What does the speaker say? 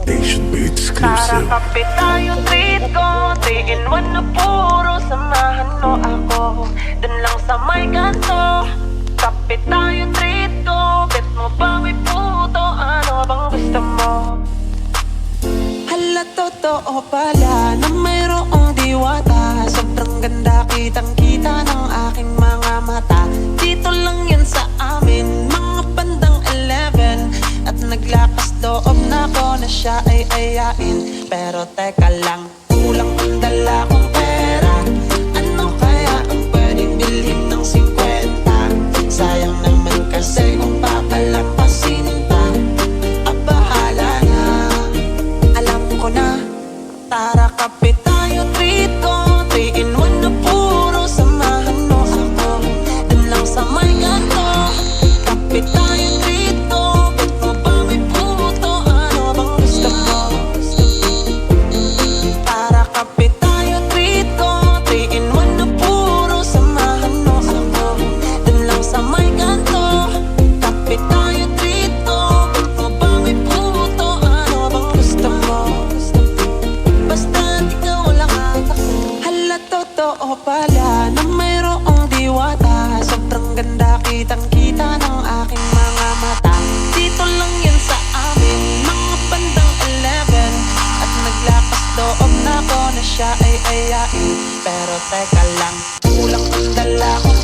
Nation Beat Tara exclusive. kape tayo, treat ko 3 in 1 na puro, samahan mo ako dun lang sa may kanto. Kape tayo, treat ko, bet mo ba may puto, ano bang gusto mo? Hala, totoo pala na mayroong diwata. Sobrang ganda, kitang-kita ng aking mga mata. Dito lang yan sa amin, mga bandang 11. At naglakas loob na ko na siya ay ayain. Pero teka lang, kulang ang dala kong pera. Ano kaya ang pwedeng bilhin ng 50? Sayang naman kasi kung papalampasin pa. Bahala na, alam ko na. Tara kape tayo, treat ko 3 in 1 na puro, samahan mo ako dun lang sa may kanto. Kape tayo, treat ko, bet mo ba may puto, ano bang gusto mo? Tara kape tayo, treat ko 3 in 1 na puro, samahan mo ako dun lang sa may kanto. Kape tayo, treat ko, bet mo ba may puto, ano bang gusto mo? Basta ikaw lang ako. Hala, totoo pala na mayroong diwata. Sobrang ganda, kitang-kita ng aking mga mata. Dito lang yan sa amin, mga bandang 11. At naglakas loob na ko na siya ay ayain. Pero teka lang, kulang ang dala kong